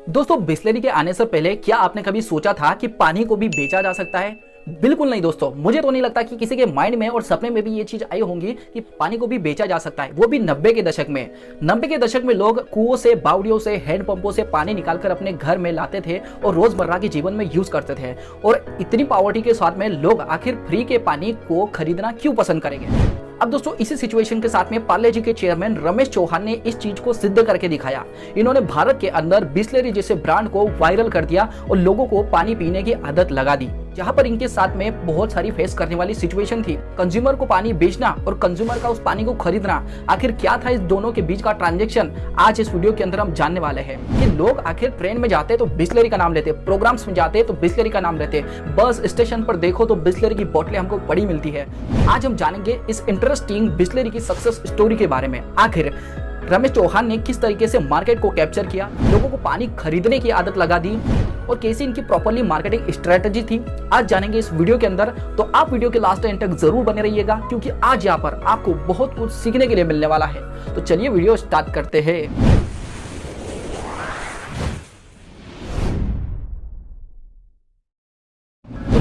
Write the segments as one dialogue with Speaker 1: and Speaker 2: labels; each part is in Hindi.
Speaker 1: दोस्तों, बिस्लेरी के आने से पहले क्या आपने कभी सोचा था कि पानी को भी बेचा जा सकता है? बिल्कुल नहीं दोस्तों, मुझे तो नहीं लगता कि किसी के माइंड में और सपने में भी ये चीज आई होंगी कि पानी को भी बेचा जा सकता है, वो भी 90 के दशक में। 90 के दशक में लोग कुओं से, बावड़ियों से, हैंडपंपों से पानी निकालकर अपने घर में लाते थे और रोजमर्रा के जीवन में यूज करते थे। और इतनी पावर्टी के साथ में लोग आखिर फ्री के पानी को खरीदना क्यों पसंद करेंगे? अब दोस्तों, इसी सिचुएशन के साथ में पार्ले जी के चेयरमैन रमेश चौहान ने इस चीज को सिद्ध करके दिखाया। इन्होंने भारत के अंदर बिस्लेरी जैसे ब्रांड को वायरल कर दिया और लोगों को पानी पीने की आदत लगा दी, जहां पर इनके साथ में बहुत सारी फेस करने वाली सिचुएशन थी। कंज्यूमर को पानी बेचना और कंज्यूमर का उस पानी को खरीदना, आखिर क्या था इस दोनों के बीच का ट्रांजैक्शन, आज इस वीडियो के अंदर हम जानने वाले हैं। कि लोग आखिर ट्रेन में जाते तो बिस्लेरी का नाम लेते, प्रोग्राम्स में जाते तो बिस्लेरी का नाम लेते, बस स्टेशन पर देखो तो बिस्लेरी की बोतलें हमको पड़ी मिलती है। आज हम जानेंगे इस इंटरेस्टिंग बिस्लेरी की सक्सेस स्टोरी के बारे में। आखिर रमेश चौहान ने किस तरीके से मार्केट को कैप्चर किया, लोगों को पानी खरीदने की आदत लगा दी और कैसी इनकी प्रॉपर्ली मार्केटिंग स्ट्रेटजी थी, आज जानेंगे इस वीडियो के अंदर। तो आप वीडियो के लास्ट एंड तक जरूर बने रहिएगा, क्योंकि आज यहाँ पर आपको बहुत कुछ सीखने के लिए मिलने वाला है। तो चलिए वीडियो स्टार्ट करते हैं।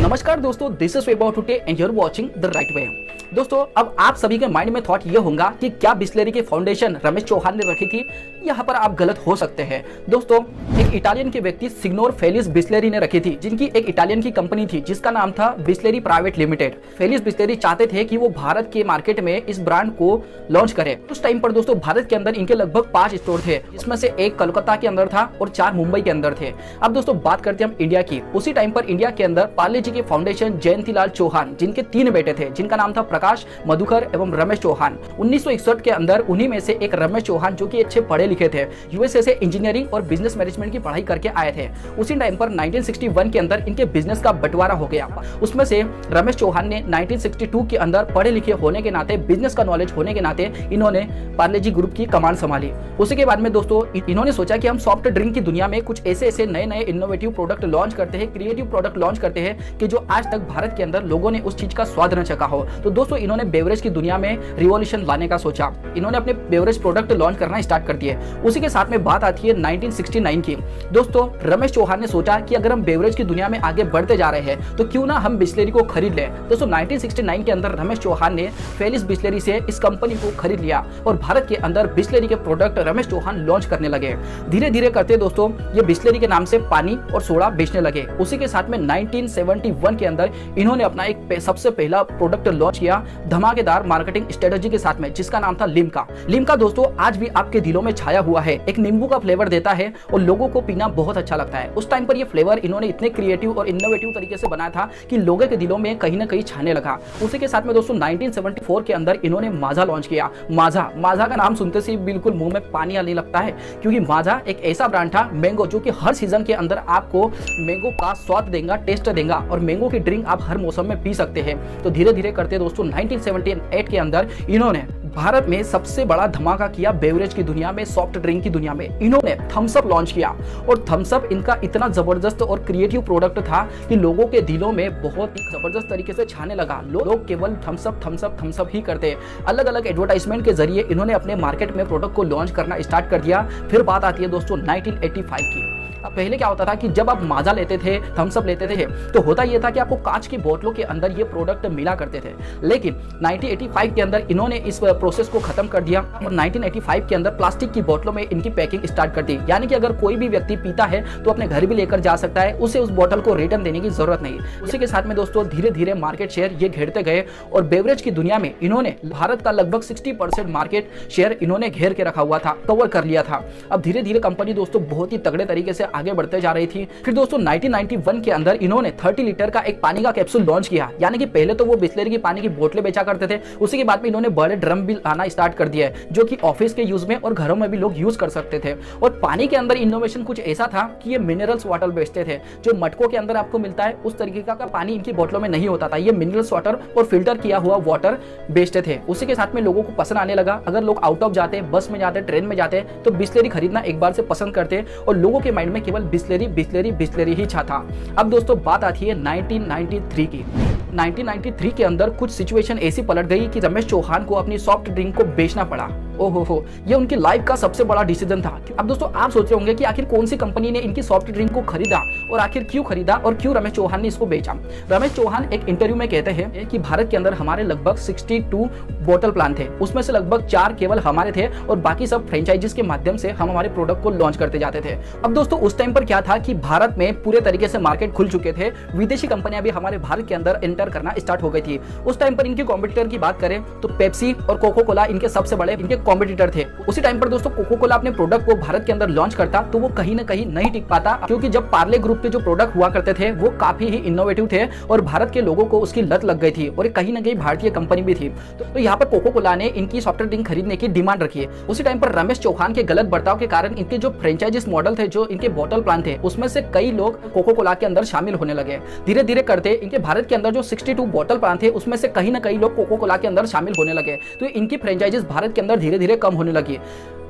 Speaker 1: नमस्कार दोस्तों, this is Vaibhav today and you are watching the right way. दोस्तों, अब आप सभी के माइंड में थॉट ये होगा कि क्या बिस्लेरी की फाउंडेशन रमेश चौहान ने रखी थी? यहाँ पर आप गलत हो सकते हैं। दोस्तों, एक इटालियन के व्यक्ति सिग्नोर फेलिस बिस्लेरी ने रखी थी, जिनकी एक इटालियन की कंपनी थी जिसका नाम था Bisleri private limited. Felice Bisleri चाहते थे कि वो भारत के मार्केट में इस ब्रांड को लॉन्च करे। उस टाइम पर दोस्तों भारत के अंदर इनके लगभग 5 स्टोर थे, जिसमें से एक कोलकाता के अंदर था और 4 मुंबई के अंदर थे। अब दोस्तों बात करते हैं हम इंडिया की। उसी टाइम पर इंडिया के अंदर पार्ले जी के फाउंडेशन जयंतीलाल चौहान, जिनके 3 बेटे थे, जिनका नाम था प्रकाश, मधुकर एवं रमेश चौहान। 1961 के अंदर उन्हीं में से एक रमेश चौहान, जो कि अच्छे पढ़े लिखे थे, यूएसए से इंजीनियरिंग और बिजनेस मैनेजमेंट की पढ़ाई करके आए थे। उसी टाइम पर 1961 के अंदर इनके बिजनेस का बंटवारा हो गया। उसमें से रमेश चौहान ने 1962 के अंदर पढ़े लिखे होने के नाते, बिजनेस का नॉलेज होने के नाते इन्होंने पार्ले जी ग्रुप की कमान संभाली। उसी के बाद में दोस्तों इन्होंने सोचा कि हम सॉफ्ट ड्रिंक की दुनिया में कुछ ऐसे नए नए इनोवेटिव प्रोडक्ट लॉन्च करते हैं, क्रिएटिव प्रोडक्ट लॉन्च करते हैं कि जो आज तक भारत के अंदर लोगों ने उस चीज का स्वाद न चखा हो। तो दोस्तों इन्होंने बेवरेज की दुनिया में रिवॉल्यूशन लाने का सोचा। इन्होंने अपने बेवरेज प्रोडक्ट लॉन्च करना स्टार्ट कर दिए। उसी के साथ में बात आती है 1969 की। दोस्तों रमेश चौहान ने सोचा कि अगर हम बेवरेज की दुनिया में आगे बढ़ते जा रहे हैं तो क्यों ना हम बिस्लेरी को खरीद लें। दोस्तों 1969 के अंदर रमेश चौहान ने फेलिस बिस्लेरी से इस कंपनी को खरीद लिया और भारत के अंदर बिस्लेरी के प्रोडक्ट रमेश चौहान लॉन्च करने लगे। धीरे धीरे करते दोस्तों ये बिस्लेरी के नाम से पानी और सोडा बेचने लगे। उसी के साथ में 1971 के अंदर इन्होंने अपना एक सबसे पहला प्रोडक्ट लॉन्च किया धमाकेदार मार्केटिंग स्ट्रेटजी के साथ में, जिसका नाम था लिम्का। लिम्का दोस्तों आज भी आपके दिलों में छाया हुआ है। एक नींबू का फ्लेवर देता है और लोगों को पीना बहुत अच्छा लगता है। उस टाइम पर ये फ्लेवर इन्होंने इतने क्रिएटिव और इनोवेटिव तरीके से बनाया था कि लोगों के दिलों में कहीं ना कहीं छाने लगा। उसी के साथ में दोस्तों 1974 के अंदर इन्होंने माजा लॉन्च किया। माजा का नाम सुनते से बिल्कुल मुंह में पानी आने लगता है, क्योंकि माजा एक ऐसा ब्रांड था मैंगो, जो कि हर सीजन के अंदर आपको मैंगो का स्वाद देगा, टेस्ट देगा और मैंगो की ड्रिंक आप हर मौसम में पी सकते हैं। तो धीरे धीरे करते दोस्तों 1978 के अंदर इन्होंने भारत में सबसे बड़ा धमाका किया बेवरेज की दुनिया में, सॉफ्ट ड्रिंक की दुनिया में। इन्होंने थम्स अप लॉन्च किया और थम्स अप इनका इतना जबरदस्त और क्रिएटिव प्रोडक्ट था कि लोगों के दिलों में बहुत ही जबरदस्त तरीके से छाने लगा। लोग केवल थम्स अप ही करते। अलग अलग एडवर्टाइजमेंट के जरिए इन्होंने अपने मार्केट में प्रोडक्ट को लॉन्च करना स्टार्ट कर दिया। फिर बात आती है दोस्तों 1985 की। अब पहले क्या होता था कि जब आप माजा लेते थे, थम्स अप लेते थे, तो होता यह था कि आपको कांच की बोतलों के अंदर ये प्रोडक्ट मिला करते थे। लेकिन 1985 के अंदर इन्होंने इस प्रोसेस को खत्म कर दिया और 1985 के अंदर प्लास्टिक की बोतलों में इनकी पैकिंग स्टार्ट कर दी। यानी कि अगर कोई भी व्यक्ति पीता है तो अपने घर भी लेकर जा सकता है, उसे उस बोतल को रिटर्न देने की जरूरत नहीं। उसी के साथ में दोस्तों धीरे धीरे मार्केट शेयर ये घेरते गए और बेवरेज की दुनिया में इन्होंने भारत का लगभग 60% मार्केट शेयर इन्होंने घेर के रखा हुआ था, कवर कर लिया था। अब धीरे धीरे कंपनी दोस्तों बहुत ही तगड़े तरीके से आगे बढ़ते जा रही थी। फिर दोस्तों 1991 के अंदर इन्होंने 30 लीटर का एक पानी का कैप्सूल लॉन्च किया। यानी कि पहले तो वो बिस्लेरी की पानी की बोतलें बेचा करते थे, उसी के बाद में इन्होंने बड़े ड्रम भी आना स्टार्ट कर दिया है, जो कि ऑफिस के यूज में और घरों में भी लोग यूज कर सकते थे। और पानी के अंदर इनोवेशन कुछ ऐसा था कि ये मिनरल्स वाटर बेचते थे, जो मटकों के अंदर आपको मिलता है उस तरीके का पानी इनकी बोतलों में नहीं होता था। ये मिनरल्स वाटर और फिल्टर किया हुआ वाटर बेचते थे। उसी के साथ में लोगों को पसंद आने लगा। अगर लोग आउट ऑफ जाते, बस में जाते, ट्रेन में जाते, तो बिस्लेरी खरीदना एक बार से पसंद करते और लोगों के माइंड में केवल बिस्लेरी ही था। अब दोस्तों बात आती है 1993 की। 1993 के अंदर कुछ सिचुएशन ऐसी पलट गई कि रमेश चौहान को अपनी सॉफ्ट ड्रिंक को बेचना पड़ा। ओहो हो, ये उनकी लाइफ का सबसे बड़ा डिसीजन था। अब दोस्तों आप सोच रहे होंगे कि आखिर कौन सी कंपनी ने इनकी सॉफ्ट ड्रिंक को खरीदा और आखिर क्यों खरीदा और क्यों रमेश चौहान ने इसको बेचा। रमेश चौहान एक इंटरव्यू में कहते हैं कि भारत के अंदर हमारे लगभग 62 बॉटल प्लांट थे, उसमें से लगभग 4 केवल हमारे थे और बाकी सब फ्रेंचाइजीज के माध्यम से हम हमारे प्रोडक्ट को लॉन्च करते जाते थे। अब दोस्तों उस टाइम पर क्या था कि भारत में पूरे तरीके से मार्केट खुल चुके थे, विदेशी कंपनियां भी हमारे भारत के अंदर एंटर करना स्टार्ट हो गई थी। उस टाइम पर इनके कॉम्पिटिटर की बात करें तो पेप्सी और कोको कोला इनके सबसे बड़े इनके कॉम्पिटिटर थे। उसी टाइम पर दोस्तों कोको कोला अपने प्रोडक्ट को भारत के अंदर लॉन्च करता तो वो कहीं ना कहीं नहीं टिक पाता, क्योंकि जब पार्ले ग्रुप के जो प्रोडक्ट हुआ करते थे वो काफी ही इनोवेटिव थे और भारत के लोगों को उसकी लत लग गई थी और कहीं ना कहीं भारतीय कंपनी भी थी। तो यहाँ पर कोको कोला ने इनकी सॉफ्ट ड्रिंक खरीदने की डिमांड रखी है। उसी टाइम पर रमेश चौहान के गलत बर्ताव के कारण इनके जो फ्रेंचाइजीज मॉडल थे, जो इनके बॉटल प्लांट थे, उसमें से कई लोग कोको कोला के अंदर शामिल होने लगे। धीरे धीरे करते इनके भारत के अंदर जो 62 बॉटल प्लांट थे उसमें से कहीं ना कई लोग कोको कोला के अंदर शामिल होने लगे, तो इनकी फ्रेंचाइजीज भारत के अंदर धीरे धीरे कम होने लगी।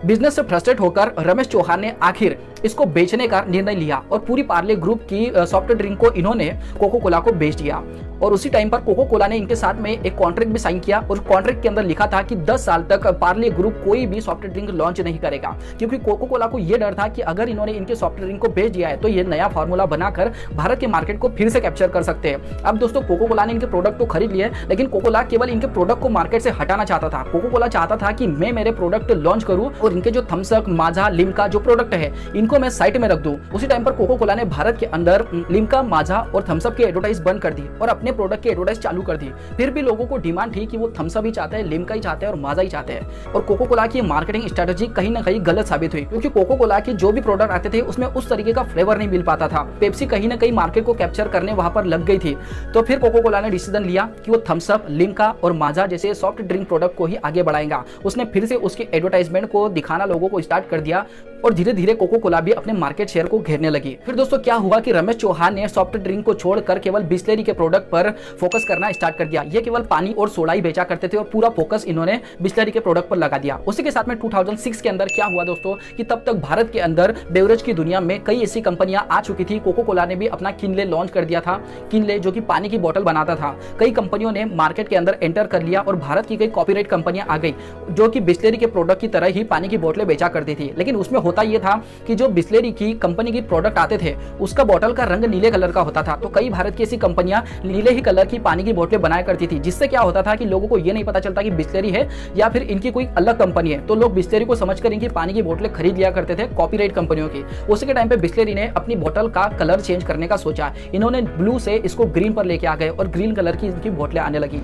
Speaker 1: बिजनेस से फ्रस्ट्रेट होकर रमेश चौहान ने आखिर इसको बेचने का निर्णय लिया और पूरी पार्ले ग्रुप की सॉफ्ट ड्रिंक को इन्होंने कोको कोला को बेच दिया। और उसी टाइम पर कोको कोला ने इनके साथ में एक कॉन्ट्रैक्ट भी साइन किया और कॉन्ट्रैक्ट के अंदर लिखा था कि 10 साल तक पार्ले ग्रुप कोई भी सॉफ्ट ड्रिंक लॉन्च नहीं करेगा, क्योंकि कोको कोला को यह डर था कि अगर इन्होंने इनके सॉफ्ट ड्रिंक को बेच दिया है तो ये नया फार्मूला बनाकर भारत के मार्केट को फिर से कैप्चर कर सकते हैं। अब दोस्तों कोको कोला ने इनके प्रोडक्ट को खरीद लिया, लेकिन कोको कोला केवल इनके प्रोडक्ट को मार्केट से हटाना चाहता था। कोको कोला चाहता था कि मैं मेरे प्रोडक्ट लॉन्च करूं और इनके जो थम्स अप, माजा, लिम्का जो प्रोडक्ट है इनको मैं साइड में रख दूं। उसी टाइम पर कोको कोला ने भारत के अंदर लिम्का, माजा और थम्स अप की एडवर्टाइज बंद कर दी और अपने प्रोडक्ट की एडवर्टाइज चालू कर दी। फिर भी लोगों को डिमांड थी कि वो थम्स अप ही चाहते हैं, लिम्का ही चाहते हैं और माजा ही चाहते हैं। और कोको कोला की मार्केटिंग स्ट्रेटजी कहीं ना कहीं गलत साबित हुई, क्योंकि कोको कोला के जो भी प्रोडक्ट आते थे उसमें उस तरीके का फ्लेवर नहीं मिल पाता था। पेप्सी कहीं ना कहीं मार्केट को कैप्चर करने वहां पर लग गई थी। तो फिर कोको कोला ने डिसीजन लिया कि वो थम्स अप, लिम्का और माजा जैसे सॉफ्ट ड्रिंक प्रोडक्ट को ही आगे बढ़ाएगा। उसने फिर से उसकी एडवर्टाइजमेंट को दिखाना लोगों को स्टार्ट कर दिया और धीरे धीरे कोको कोला भी अपने मार्केट शेयर को घेरने लगी। फिर दोस्तों क्या हुआ कि रमेश चौहान ने सॉफ्ट ड्रिंक को छोड़कर केवल बिस्लेरी के प्रोडक्ट पर फोकस करना स्टार्ट कर दिया। ये केवल पानी और सोडा ही बेचा करते थे और पूरा फोकस इन्होंने बिस्लेरी के प्रोडक्ट पर लगा दिया। उसी के साथ में 2006 के अंदर क्या हुआ दोस्तों कि तब तक भारत के अंदर बेवरेज की दुनिया में कई ऐसी कंपनियां आ चुकी थी। कोको कोला ने भी अपना किनले लॉन्च कर दिया था। किनले जो कि पानी की बोतल बनाता था, कई कंपनियों ने मार्केट के अंदर एंटर कर लिया और भारत की कई कॉपीराइट कंपनियां आ गई जो कि बिस्लेरी के प्रोडक्ट की तरह ही पानी की बोतलें बेचा करती थी। लेकिन उसमें होता यह था कि जो बिस्लेरी की कंपनी की प्रोडक्ट आते थे उसका बोतल का रंग नीले कलर का होता था। तो कई भारत की ऐसी कंपनियां नीले ही कलर की पानी की बोतलें बनाया करती थी, जिससे क्या होता था कि लोगों को यह नहीं पता चलता कि बिस्लेरी है या फिर इनकी कोई अलग कंपनी है। तो लोग बिस्लेरी को समझकर इनकी पानी की बोतलें खरीद लिया करते थे कॉपीराइट कंपनियों की। उसी के टाइम पे बिस्लेरी ने अपनी बोतल का कलर चेंज करने का सोचा। इन्होंने ब्लू से इसको ग्रीन पर लेके आ गए और ग्रीन कलर की इनकी बोतलें आने लगी।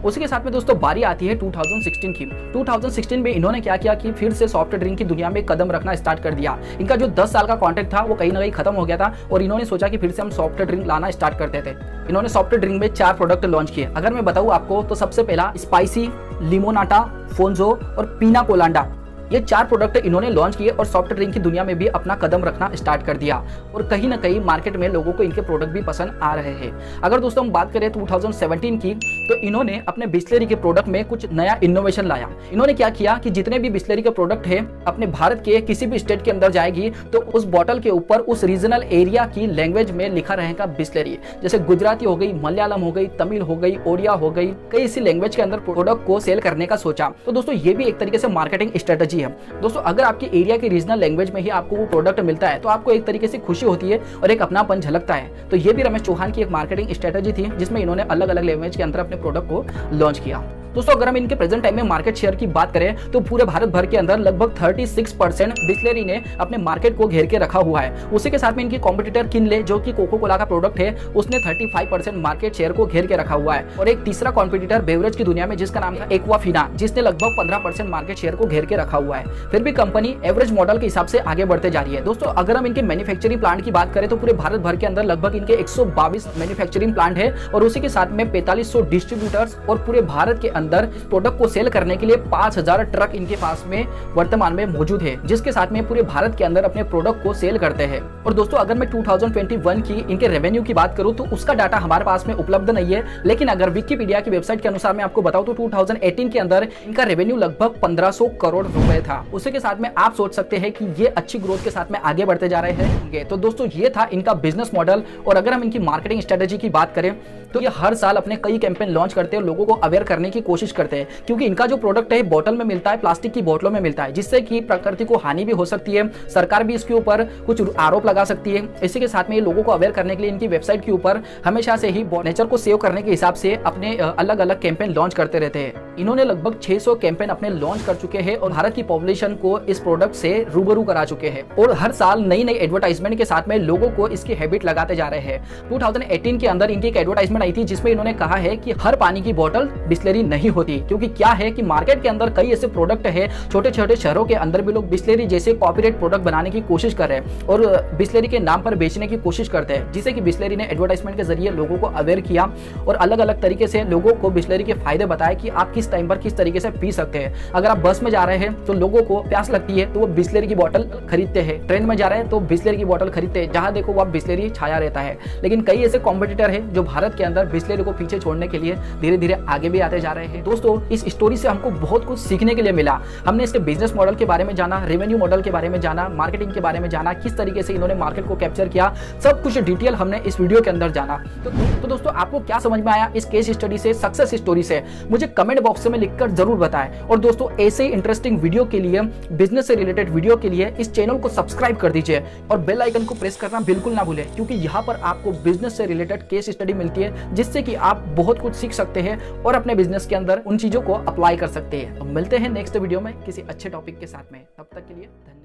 Speaker 1: उसी के साथ में दोस्तों बारी आती है 2016 की। 2016 में इन्होंने क्या किया कि फिर से सॉफ्ट ड्रिंक की दुनिया में कदम रखना स्टार्ट कर दिया। इनका जो 10 साल का कॉन्ट्रैक्ट था वो कहीं ना कहीं खत्म हो गया था और इन्होंने सोचा कि फिर से हम सॉफ्ट ड्रिंक लाना स्टार्ट करते थे। इन्होंने सॉफ्ट ड्रिंक में 4 प्रोडक्ट लॉन्च किए। अगर मैं बताऊं आपको तो सबसे पहला स्पाइसी, लिमोनाटा, फोन्जो और पीना कोलांडा, ये 4 प्रोडक्ट इन्होंने लॉन्च किए और सॉफ्ट ड्रिंक की दुनिया में भी अपना कदम रखना स्टार्ट कर दिया और कहीं ना कहीं मार्केट में लोगों को इनके प्रोडक्ट भी पसंद आ रहे हैं। अगर दोस्तों हम बात करें 2017 की तो इन्होंने अपने बिस्लेरी के प्रोडक्ट में कुछ नया इनोवेशन लाया। इन्होंने क्या किया कि जितने भी बिस्लेरी के प्रोडक्ट है अपने भारत के किसी भी स्टेट के अंदर जाएगी तो उस बॉटल के ऊपर उस रीजनल एरिया की लैंग्वेज में लिखा रहेगा बिस्लेरी। जैसे गुजराती हो गई, मलयालम हो गई, तमिल हो गई, ओडिया हो गई, कई ऐसी लैंग्वेज के अंदर प्रोडक्ट को सेल करने का सोचा। तो दोस्तों ये भी एक तरीके से मार्केटिंग स्ट्रेटजी है। दोस्तों अगर आपकी एरिया की रीजनल लैंग्वेज में ही आपको वो प्रोडक्ट मिलता है तो आपको एक तरीके से खुशी होती है और एक अपनापन झलकता है। तो ये भी रमेश चौहान की एक मार्केटिंग स्ट्रेटजी थी जिसमें इन्होंने अलग अलग लैंग्वेज के अंदर अपने प्रोडक्ट को लॉन्च किया। दोस्तों अगर हम इनके प्रेजेंट टाइम में मार्केट शेयर की बात करें तो पूरे भारत भर के अंदर लगभग 36% बिस्लेरी ने अपने मार्केट को घेर के रखा हुआ है। उसी के साथ में इनकी कॉम्पिटिटर किनले जो कि कोको कोला का प्रोडक्ट है उसने 35% मार्केट शेयर को घेर के रखा हुआ है और एक तीसरा कॉम्पिटिटर बेवरेज की दुनिया में जिसका नाम था एक्वाफिना जिसने लगभग 15% मार्केट शेयर को घेर के रखा हुआ है। फिर भी कंपनी एवरेज मॉडल के हिसाब से आगे बढ़ते जा रही है। दोस्तों अगर हम इनके मैन्युफैक्चरिंग प्लांट की बात करें तो पूरे भारत भर के अंदर लगभग इनके 122 मैन्युफैक्चरिंग प्लांट है और उसी के साथ में 4500 डिस्ट्रीब्यूटर्स और पूरे भारत के अंदर प्रोडक्ट को सेल करने के लिए 5000 ट्रक इनके पास में वर्तमान में मौजूद है, जिसके साथ में पूरे भारत के अंदर अपने प्रोडक्ट को सेल करते हैं। और दोस्तों अगर मैं 2021 की इनके रेवेन्यू की बात करूं तो उसका डाटा हमारे पास में उपलब्ध नहीं है, लेकिन अगर विकिपीडिया की वेबसाइट के अनुसार मैं आपको बताऊं तो 2018 के अंदर इनका रेवेन्यू लगभग 1500 करोड़ रुपए था। उसी के साथ में आप सोच सकते हैं कि ये अच्छी ग्रोथ के साथ में आगे बढ़ते जा रहे हैं। तो दोस्तों ये था इनका बिजनेस मॉडल। और अगर हम इनकी मार्केटिंग स्ट्रेटेजी की बात करें तो ये हर साल अपने कई कैंपेन लॉन्च करते हैं और लोगों को अवेयर करने की कोशिश कोशिश करते हैं, क्योंकि इनका जो प्रोडक्ट है बोतल में मिलता है, प्लास्टिक की बोतलों में मिलता है, जिससे कि प्रकृति को हानि भी हो सकती है। सरकार भी इसके ऊपर कुछ आरोप लगा सकती है। इसी के साथ में ये लोगों को अवेयर करने के लिए इनकी वेबसाइट के ऊपर हमेशा से ही नेचर को सेव करने के हिसाब से अपने अलग अलग कैंपेन लॉन्च करते रहते हैं। इन्होंने लगभग 600 कैंपेन अपने लॉन्च कर चुके हैं और भारत की पॉपुलेशन को इस प्रोडक्ट से रूबरू करा चुके हैं और हर साल नई नई एडवर्टाइजमेंट के साथ में लोगों को इसकी हैबिट लगाते जा रहे हैं। 2018 के अंदर इनकी एक एडवर्टाइजमेंट आई थी जिसमें इन्होंने कहा है कि हर पानी की बोतल बिस्लेरी नहीं होती, क्योंकि क्या है कि मार्केट के अंदर कई ऐसे प्रोडक्ट है, छोटे छोटे शहरों के अंदर भी लोग बिस्लेरी जैसे कॉपीराइट प्रोडक्ट बनाने की कोशिश कर रहे हैं और बिस्लेरी के नाम पर बेचने की कोशिश करते हैं, जिसे कि बिस्लेरी ने एडवर्टाइजमेंट के जरिए लोगों को अवेयर किया और अलग अलग तरीके से लोगों को बिस्लेरी के फायदे बताए कि आप किस टाइम पर किस तरीके से पी सकते हैं। अगर आप बस में जा रहे हैं तो लोगों को प्यास लगती है तो वो बिस्लेरी की बोतल खरीदते हैं, ट्रेन में जा रहे हैं तो बिस्लेरी की बोतल खरीदते हैं, जहां देखो वह बिस्लेरी छाया रहता है। लेकिन कई ऐसे कॉम्पिटिटर है जो भारत के अंदर बिस्लेरी को पीछे छोड़ने के लिए धीरे धीरे आगे भी आते जा रहे हैं। दोस्तों, इस स्टोरी से हमको बहुत कुछ सीखने के लिए मिला। हमने इसके बिजनेस मॉडल के बारे में जाना, रेवेन्यू मॉडल के बारे में जाना, मार्केटिंग के बारे में जाना, किस तरीके से इन्होंने मार्केट को कैप्चर किया, सब कुछ डिटेल हमने इस वीडियो के अंदर जाना। तो दोस्तों, आपको क्या समझ में आया इस केस स्टडी से, सक्सेस स्टोरी से, मुझे कमेंट बॉक्स में लिखकर जरूर बताएं। और दोस्तों, ऐसे ही इंटरेस्टिंग वीडियो के लिए, बिजनेस से रिलेटेड वीडियो के लिए इस चैनल को सब्सक्राइब कर दीजिए और बेल आइकन को प्रेस करना बिल्कुल ना भूलें, क्योंकि यहाँ पर आपको बिजनेस से रिलेटेड केस स्टडी मिलती है जिससे कि आप बहुत कुछ सीख सकते हैं और अपने बिजनेस के अंदर उन चीजों को अप्लाई कर सकते हैं। तो मिलते हैं नेक्स्ट वीडियो में किसी अच्छे टॉपिक के साथ में। तब तक के लिए धन्यवाद।